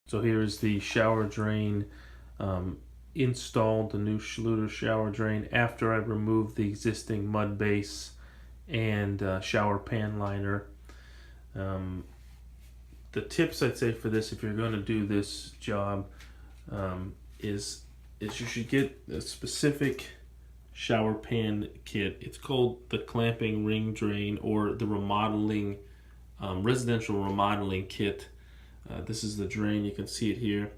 So here's the shower drain installed, the new Schluter shower drain after I removed the existing mud base and shower pan liner. The tips I'd say for this, if you're going to do this job, is you should get a specific shower pan kit. It's called the clamping ring drain or the remodeling residential remodeling kit. This is the drain. You can see it here.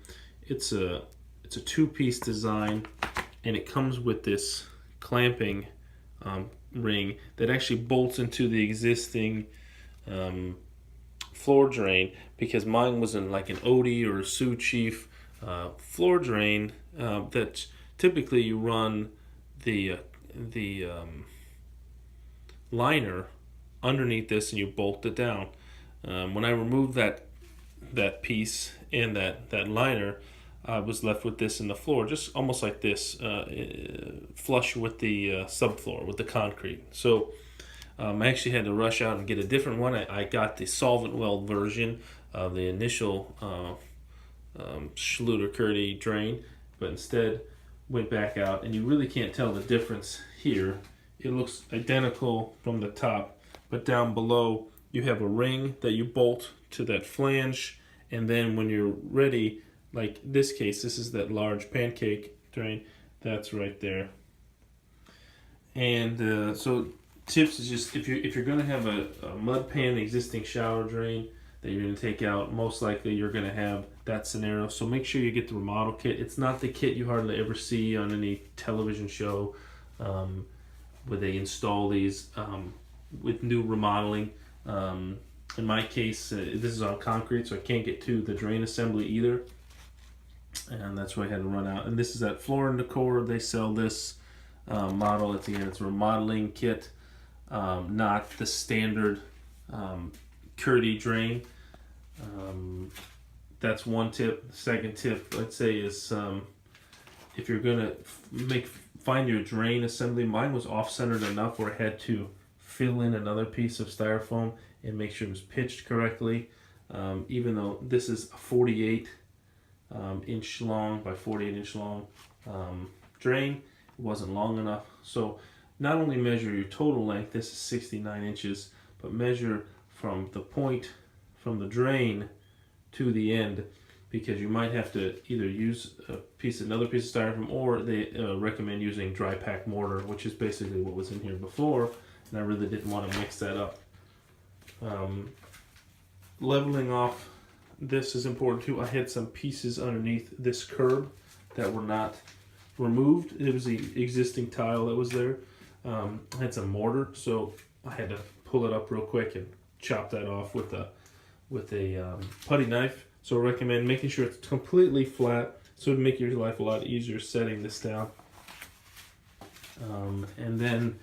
It's a two-piece design, and it comes with this clamping ring that actually bolts into the existing floor drain, because mine was in like an Odie or a Sioux Chief floor drain that typically you run the liner underneath this and you bolt it down. When I removed that piece and that liner, I was left with this in the floor, just almost like this, flush with the subfloor, with the concrete. So I actually had to rush out and get a different one. I got the solvent weld version of the initial Schluter Curdy drain, but instead went back out, and you really can't tell the difference here. It looks identical from the top, but down below you have a ring that you bolt to that flange, and then when you're ready, like this case, this is that large pancake drain, that's right there. And so tips is just, if you're going to have a mud pan existing shower drain that you're going to take out, most likely you're going to have that scenario. So make sure you get the remodel kit. It's not the kit you hardly ever see on any television show where they install these with new remodeling. In my case, this is on concrete, so I can't get to the drain assembly either, and that's why I had to run out. And this is at Floor & Decor. They sell this model. It's a remodeling kit, not the standard Curdy drain. That's one tip. The second tip, I'd say, is if you're gonna find your drain assembly. Mine was off-centered enough where I had to fill in another piece of styrofoam and make sure it was pitched correctly. Even though this is a 48 inch long by 48 inch long drain, it wasn't long enough. So not only measure your total length, this is 69 inches, but measure from the point from the drain to the end, because you might have to either use another piece of styrofoam, or they recommend using dry pack mortar, which is basically what was in here before, and I really didn't want to mix that up. Leveling off this is important too. I had some pieces underneath this curb that were not removed. It was the existing tile that was there. I had some mortar, so I had to pull it up real quick and chop that off with a putty knife. So I recommend making sure it's completely flat, so it would make your life a lot easier setting this down. And then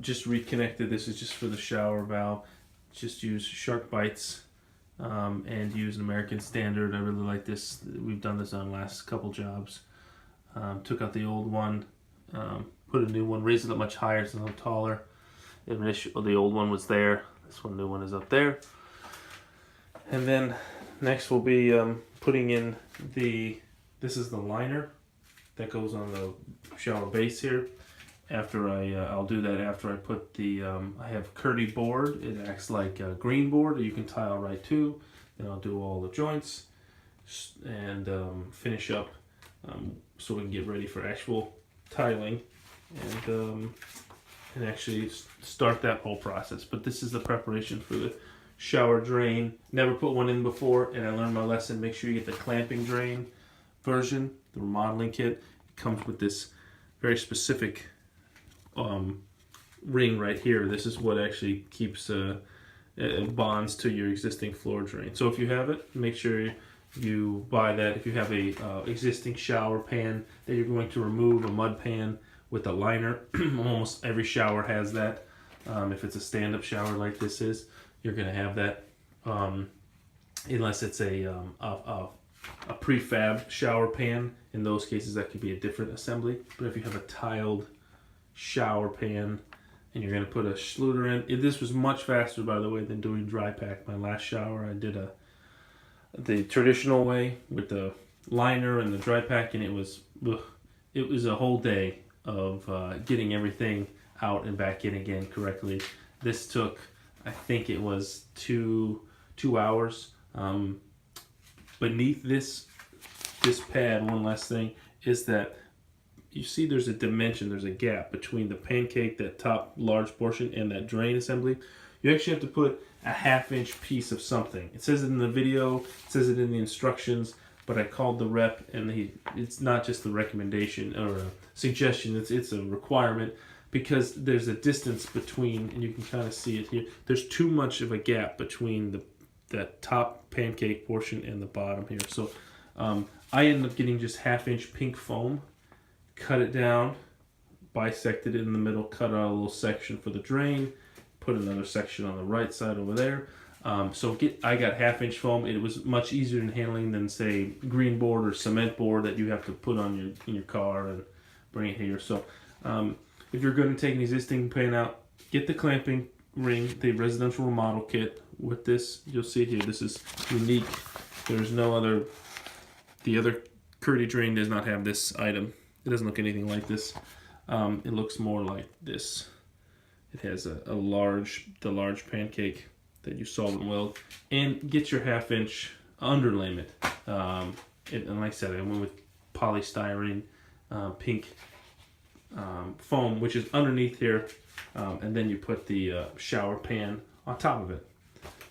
just reconnected. This is just for the shower valve. Just use shark bites and use an American Standard. I really like this. We've done this on last couple jobs. Took out the old one, put a new one, raised it up much higher so it's taller. The old one was there. This new one is up there. And then next we'll be putting in this is the liner that goes on the shower base here. I'll do that after I put I have Curdy board. It acts like a green board, or you can tile right to. Then I'll do all the joints and finish up so we can get ready for actual tiling and actually start that whole process. But this is the preparation for the shower drain. Never put one in before, and I learned my lesson. Make sure you get the clamping drain version, the remodeling kit. It comes with this very specific ring right here. This is what actually keeps bonds to your existing floor drain. So if you have it, make sure you buy that. If you have a existing shower pan that you're going to remove, a mud pan with a liner, almost every shower has that. If it's a stand-up shower like this is, you're going to have that, unless it's a prefab shower pan. In those cases, that could be a different assembly. But if you have a tiled shower pan and you're going to put a Schluter in, this was much faster, by the way, than doing dry pack. My last shower, I did the traditional way with the liner and the dry packing. It was a whole day of getting everything out and back in again correctly. This took, I think it was two hours. Beneath this pad, one last thing is that you see there's a dimension, there's a gap between the pancake, that top large portion, and that drain assembly. You actually have to put a 1/2 inch piece of something. It says it in the video, it says it in the instructions, but I called the rep and it's not just the recommendation or a suggestion, it's a requirement, because there's a distance between, and you can kind of see it here, there's too much of a gap between that top pancake portion and the bottom here. So I ended up getting just 1/2 inch pink foam, cut it down, bisected it in the middle, cut out a little section for the drain, put another section on the right side over there. I got 1/2 inch foam. It was much easier in handling than, say, green board or cement board that you have to put on in your car and bring it here. So if you're going to take an existing pan out, get the clamping ring, the residential remodel kit. With this, you'll see it here, this is unique. There's no other, the other Curdy drain does not have this item. It doesn't look anything like this. It looks more like this. It has the large pancake that you solvent weld, and get your 1/2 inch underlayment. And like I said, I went with polystyrene pink foam, which is underneath here, and then you put the shower pan on top of it.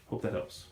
Hope that helps.